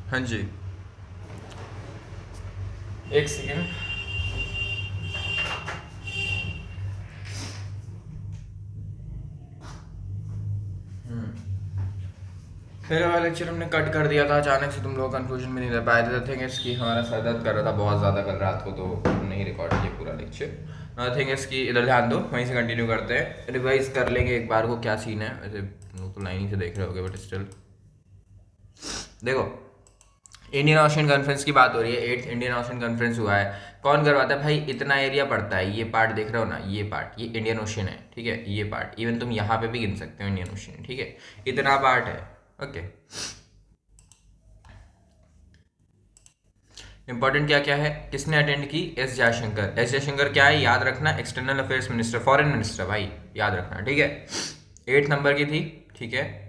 हाँ जी, एक सेकेंड। पहले वाला लेक्चर हमने कट कर दिया था अचानक से, तुम लोग कंफ्यूजन में नहीं रह पाए थे। थिंग इसकी हमारा सर दर्द कर रहा था बहुत ज़्यादा कल रात को, तो नहीं रिकॉर्ड किया पूरा लेक्चर। थिंग इसकी इधर ध्यान दो, वहीं से कंटिन्यू करते हैं, रिवाइज कर लेंगे एक बार को क्या सीन है। वैसे तुम लोग तो लाइन ही से देख रहे होगे, बट स्टिल देखो, इंडियन ओशन कॉन्फ्रेंस की बात हो रही है। 8th इंडियन ओशन कॉन्फ्रेंस हुआ है। कौन करवाता है भाई? इतना एरिया पड़ता है, ये पार्ट देख रहे हो ना, ये पार्ट, ये इंडियन ओशन है, ठीक है। ये पार्ट इवन तुम यहाँ पे भी गिन सकते हो इंडियन ओशन, ठीक है। इतना पार्ट है, ओके। इंपॉर्टेंट क्या क्या है, किसने अटेंड की? एस जयशंकर। एस जयशंकर क्या है, याद रखना, external affairs minister, foreign minister भाई, याद रखना, ठीक है। 8 नंबर की थी, ठीक है।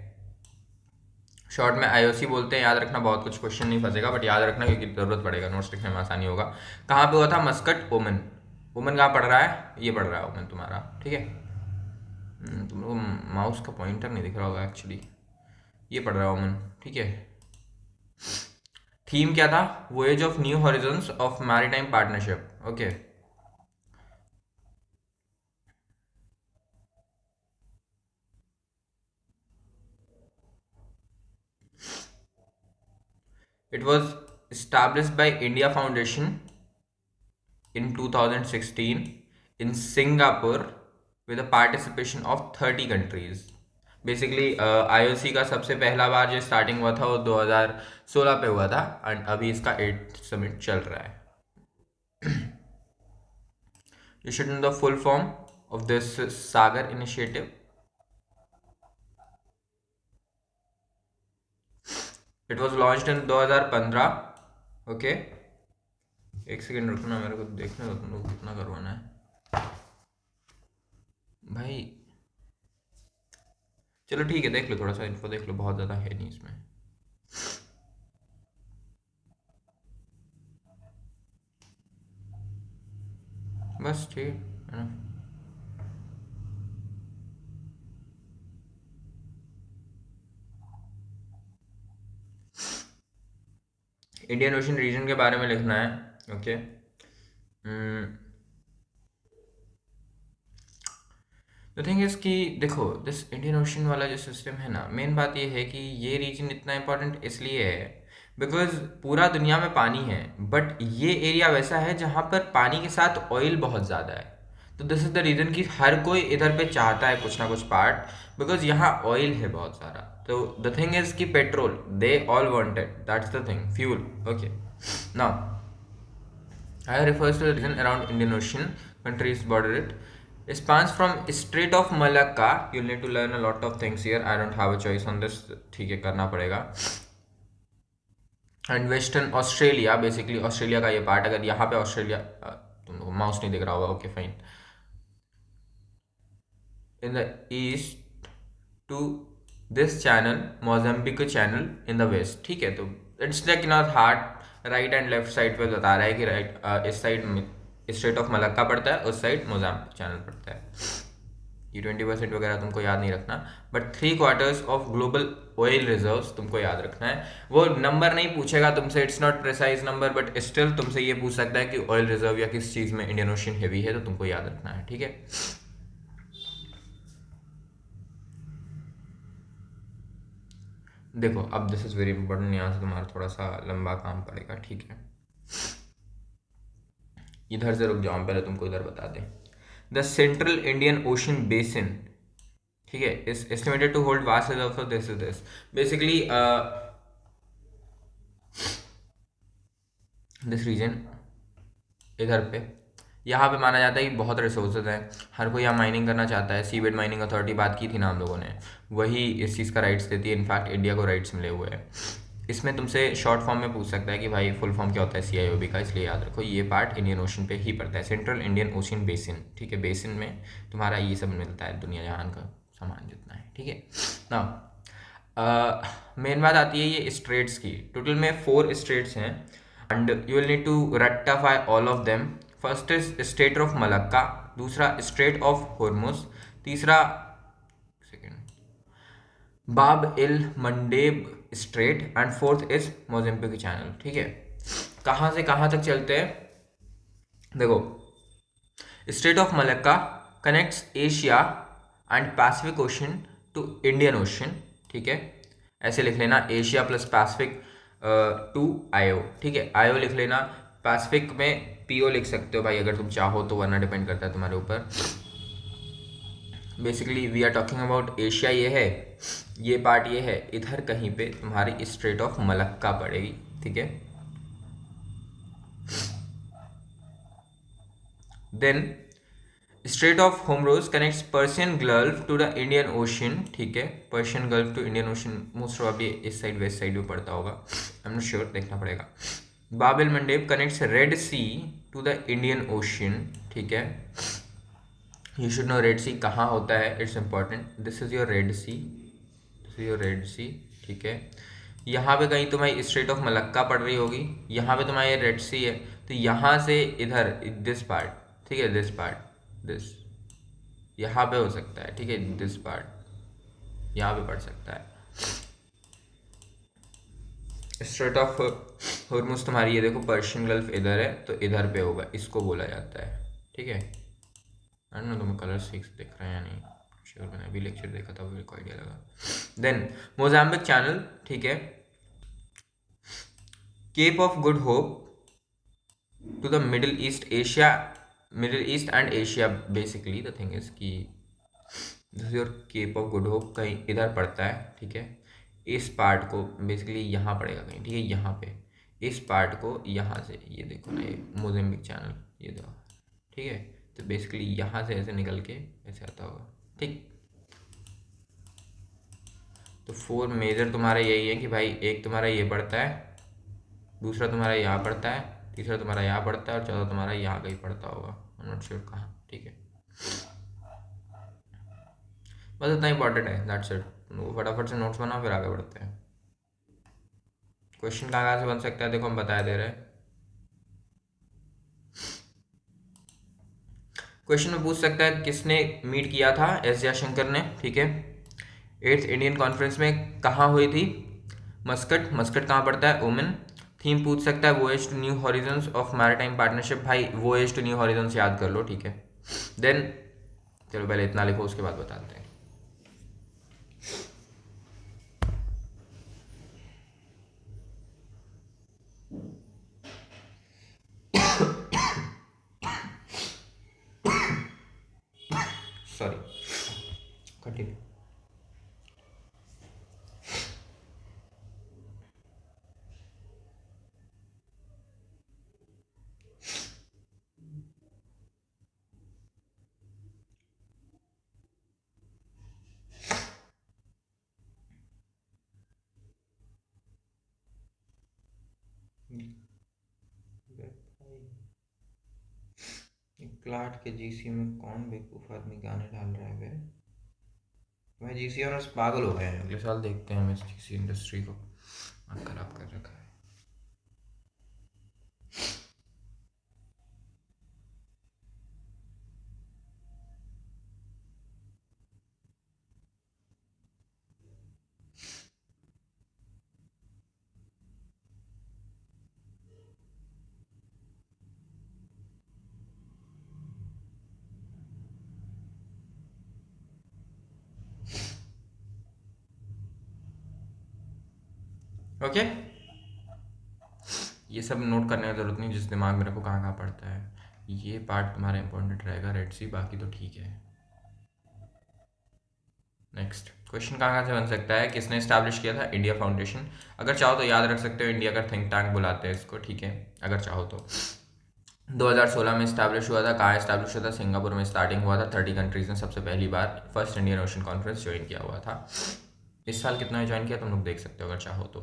शॉर्ट में आईओसी बोलते हैं, याद रखना, बहुत कुछ क्वेश्चन नहीं फंसेगा, बट याद रखना क्योंकि जरूरत पड़ेगा, नोट्स लिखने में आसानी होगा। कहाँ पे हुआ था? मस्कट, ओमन। ओमन कहाँ पढ़ रहा है? ये पढ़ रहा है ओमन तुम्हारा, ठीक है। तुम लोग माउस का पॉइंटर नहीं दिख रहा होगा एक्चुअली, ये पढ़ रहा है ओमन, ठीक है। थीम क्या था? Voyage of new horizons of maritime partnership, okay. It was established by India Foundation in 2016 in Singapore with a participation of 30 countries. Basically IOC का सबसे पहला बार जो स्टार्टिंग हुआ था वो 2016 पे हुआ था, एंड अभी इसका 8th समिट चल रहा है। You should know the full form of this Sagar initiative. It was launched in 2015, okay. एक सेकेंड रुकना, मेरे को देखने दो तुम लोग कितना करवाना है भाई। चलो ठीक है, देख लो, थोड़ा सा इन्फो देख लो, बहुत ज़्यादा है नहीं इसमें। बस ठीक है ना। इंडियन ओशन रीजन के बारे में लिखना है, ओके। द थिंग इज कि देखो, दिस इंडियन ओशन वाला जो सिस्टम है ना, मेन बात ये है कि ये रीजन इतना इंपॉर्टेंट इसलिए है बिकॉज पूरा दुनिया में पानी है, बट ये एरिया वैसा है जहाँ पर पानी के साथ ऑयल बहुत ज़्यादा है। तो दिस इज द रीज़न कि हर कोई इधर पे चाहता है कुछ ना कुछ पार्ट, बिकॉज यहाँ ऑयल है बहुत सारा। तो द थिंग इज कि petrol, they all wanted, that's the thing, fuel, okay. Now I refers to the region around Indian Ocean, countries border it. It spans from Strait of Malacca. You'll need to learn a lot of things here. I don't have a choice on this. ठीक है, करना पड़ेगा। And western Australia, basically Australia का ये part, अगर यहाँ पे Australia, तुम माउस नहीं दिख रहा होगा, okay fine. In the east to this channel, Mozambique channel in the west, ठीक है। तो it's like not hard, right and left side पे बता रहा है कि राइट, इस साइड स्ट्रेट ऑफ मलक्का पड़ता है, उस साइड मोजाम्बिक चैनल पड़ता है। ये 20% वगैरह तुमको याद नहीं रखना, but 3/4 of global oil reserves तुमको याद रखना है। वो नंबर नहीं पूछेगा तुमसे, it's not precise number, but still तुमसे ये पूछ सकता है कि ऑयल रिजर्व या किस चीज़ में इंडियन ओशन हेवी है, तो तुमको याद रखना है, ठीक है। देखो अब दिस इज वेरी इंपॉर्टेंट, यहाँ से तुम्हारा थोड़ा सा लंबा काम पड़ेगा, ठीक है। इधर से रुक जाओ, पहले तुमको इधर बता दें। The Central Indian Ocean Basin, ठीक है, is estimated to hold vast reserves of this basically this region, इधर पे, यहाँ पे माना जाता है कि बहुत रिसोर्सेज हैं, हर कोई यहाँ माइनिंग करना चाहता है। सीबेड माइनिंग अथॉरिटी बात की थी ना हम लोगों ने, वही इस चीज़ का राइट्स देती है। इनफैक्ट इंडिया को राइट्स मिले हुए हैं। इसमें तुमसे शॉर्ट फॉर्म में पूछ सकता है कि भाई फुल फॉर्म क्या होता है CIOB का, इसलिए याद रखो ये पार्ट इंडियन ओशन पे ही पड़ता है, सेंट्रल इंडियन ओशन बेसिन, ठीक है। बेसिन में तुम्हारा ये सब मिलता है, दुनिया जहान का सामान जितना है, ठीक है ना। मेन बात आती है ये स्ट्रेट्स की। टोटल में 4 स्ट्रेट्स हैं, and you will need to rectify all of them. First is strait of Malacca, दूसरा स्ट्रेट ऑफ हॉर्मुज, तीसरा second Bab el Mandeb strait and fourth is Mozambique channel. ठीक है, कहाँ से कहाँ तक चलते हैं? देखो, strait of Malacca connects Asia and Pacific Ocean to Indian Ocean. ठीक है, ऐसे लिख लेना, एशिया प्लस पैसिफिक टू आयो। ठीक है, आयो लिख लेना, पैसिफिक में पीओ लिख सकते हो भाई अगर तुम चाहो तो, वरना डिपेंड करता है तुम्हारे ऊपर। Basically we are talking about Asia, ये है, ये पार्ट ये है, इधर कहीं पे तुम्हारी स्ट्रेट ऑफ मलक्का पड़ेगी। ठीक है, देन स्ट्रेट ऑफ होमरोज connects Persian Gulf to the Indian Ocean. ठीक है, Persian Gulf to Indian Ocean, most probably इस साइड वेस्ट साइड में पड़ता होगा, आई एम नॉट श्योर, देखना पड़ेगा। Bab el Mandeb connects Red Sea to the Indian Ocean. ठीक है, you should know Red Sea कहाँ होता है, it's important. This is your Red Sea, this is your Red Sea. ठीक है, यहाँ पे कहीं तुम्हारी स्ट्रेट ऑफ मलक्का पड़ रही होगी, यहाँ पे तुम्हारी रेड सी है, तो यहाँ से इधर दिस पार्ट, ठीक है, दिस पार्ट, दिस यहाँ पे हो सकता है। ठीक है, दिस पार्ट यहाँ पे पड़ सकता है। स्ट्रेट ऑफ हॉर्मुज तुम्हारी ये देखो, पर्शियन गल्फ इधर है, तो इधर पे होगा, इसको बोला जाता है। ठीक है, आई डोंट नो तुम्हें कलर सिक्स दिख रहा है या नहीं, श्योर, मैंने अभी लेक्चर देखा था, मेरे को आइडिया लगा। देन मोजाम्बिक चैनल, ठीक है, Cape of Good Hope to the Middle East Asia, Middle East and Asia. Basically the thing is कि this is your Cape of Good Hope, कहीं इधर पड़ता है। ठीक है, इस पार्ट को बेसिकली यहाँ पड़ेगा कहीं। ठीक है, यहाँ पे इस पार्ट को यहाँ से, ये देखो ना, ये मोजेम्बिक चैनल, ये देखो। ठीक है, तो बेसिकली यहाँ से ऐसे निकल के ऐसे आता होगा। ठीक, तो फोर मेजर तुम्हारा यही है कि भाई एक तुम्हारा ये पड़ता है, दूसरा तुम्हारा यहाँ पड़ता है, तीसरा तुम्हारा यहाँ पड़ता है, और चौथा तुम्हारा यहाँ कहीं पड़ता होगा, आई एम नॉट श्योर कहाँ। ठीक है, बस इतना इंपॉर्टेंट है, दैट्स इट। फटाफट से नोट्स बनाओ, फिर आगे बढ़ते हैं। क्वेश्चन कहाँ से बन सकता है, देखो हम बता दे रहे हैं। क्वेश्चन में पूछ सकता है किसने मीट किया था, एस जयशंकर ने। ठीक है, 8th इंडियन कॉन्फ्रेंस में कहाँ हुई थी, मस्कट, मस्कट कहाँ पड़ता है, ओमन। थीम पूछ सकता है voyage to new horizons of maritime partnership, भाई वोएज टू न्यू हॉरिजन्स याद कर लो। ठीक है, देन चलो पहले इतना लिखो, उसके बाद बताते हैं। Sorry, continue. क्लाट के जीसी में कौन बेवकूफ़ आदमी गाने डाल रहा है बे? मैं जीसी ऑनर्स पागल हो गए हैं, अगले साल देखते हैं हम इस जीसी इंडस्ट्री को, खराब कर रखा है। ओके, ये सब नोट करने की ज़रूरत नहीं, जिस दिमाग में रखो कहाँ कहाँ पड़ता है। ये पार्ट तुम्हारा इंपॉर्टेंट रहेगा, रेड सी, बाकी तो ठीक है। नेक्स्ट क्वेश्चन कहाँ से बन सकता है, किसने इस्टेब्लिश किया था, इंडिया फाउंडेशन। अगर चाहो तो याद रख सकते हो, इंडिया का थिंक टैंक बुलाते हैं इसको। ठीक है, अगर चाहो तो 2016 में इस्टेब्लिश हुआ था। कहाँ इस्टेब्लिश हुआ था, सिंगापुर में स्टार्टिंग हुआ था। 30 कंट्रीज ने सबसे पहली बार first Indian Ocean conference join किया हुआ था। इस साल कितना ज्वाइन किया तुम लोग देख सकते हो अगर चाहो तो,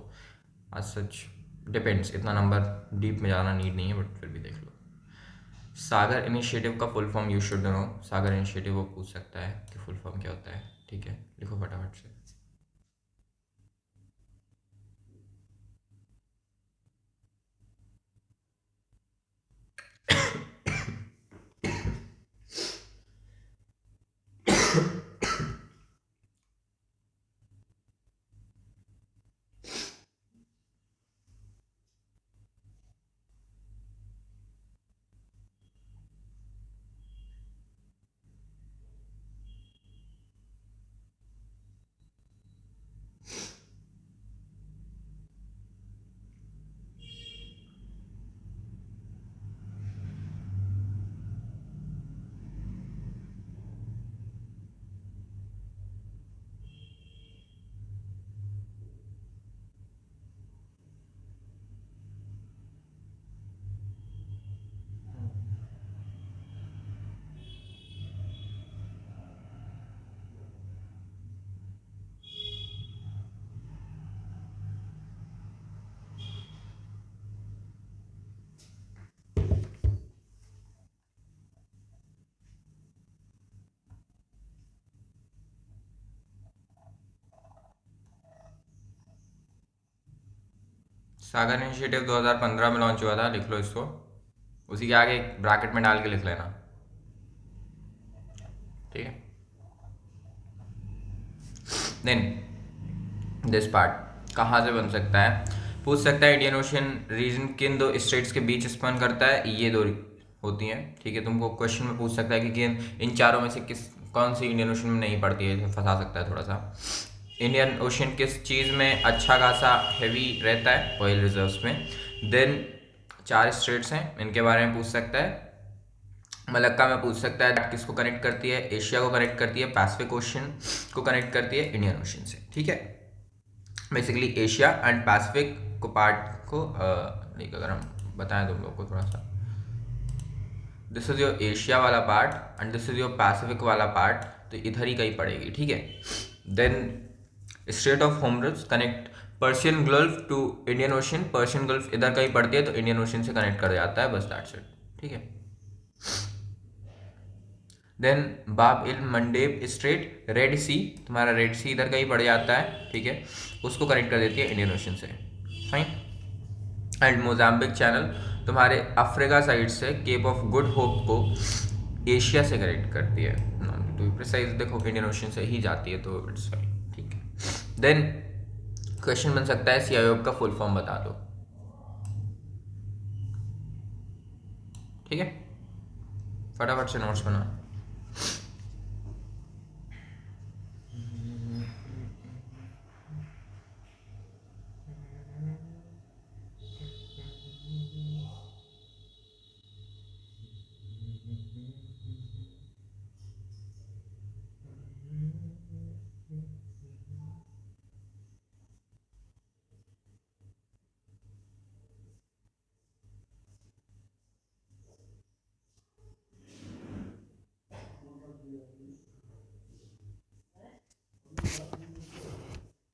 आज सच डिपेंड्स, इतना नंबर डीप में जाना नीड नहीं है, बट फिर भी देख लो। सागर इनिशिएटिव का full form you should no, Sagar initiative वो पूछ सकता है कि फुल फॉर्म क्या होता है। ठीक है, लिखो फटाफट से। सागर इनिशिएटिव 2015 में लॉन्च हुआ था, लिख लो इसको, उसी के आगे एक ब्रैकेट में डाल के लिख लेना, ठीक है। देन दिस पार्ट कहाँ से बन सकता है, पूछ सकता है इंडियन ओशियन रीजन किन दो स्टेट्स के बीच स्पन करता है, ये दो होती हैं, ठीक है। तुमको क्वेश्चन में पूछ सकता है कि इन चारों में से कौन सी इंडियन ओशियन में नहीं पड़ती है, फंसा सकता है थोड़ा सा। इंडियन ओशियन किस चीज़ में अच्छा खासा हैवी रहता है, ऑयल रिजर्व्स में। देन 4 स्टेट्स हैं, इनके बारे में पूछ सकता है। मलक्का में पूछ सकता है किसको कनेक्ट करती है, एशिया को कनेक्ट करती है, पैसिफिक ओशियन को कनेक्ट करती है इंडियन ओशियन से, ठीक है। बेसिकली एशिया एंड पैसिफिक को पार्ट को लाइक अगर हम बताएं तुम लोग को थोड़ा सा, दिस इज योर एशिया वाला part and this is your Pacific वाला पार्ट, तो इधर ही कहीं पड़ेगी, ठीक है। Then straight of Hormuz connect Persian Gulf to Indian Ocean, Persian Gulf इधर कहीं पड़ती है तो इंडियन ओशियन से कनेक्ट कर जाता है, बस दैट्स इट, ठीक है। देन बाब इल मंडेब स्ट्रेट, रेड सी, तुम्हारा रेड सी इधर कहीं पड़ जाता है, ठीक है, उसको कनेक्ट कर देती है इंडियन ओशन से, फाइन। एंड मोजाम्बिक चैनल तुम्हारे अफ्रीका साइड से केप ऑफ गुड होप को एशिया से कनेक्ट करती है, टू बी प्रिसाइज देखो इंडियन ओशन से ही जाती है, तो इट्स फाइन, ठीक है। देन क्वेश्चन बन सकता है सीआईओब का फुल फॉर्म बता दो, ठीक है, फटाफट से नोट्स बना।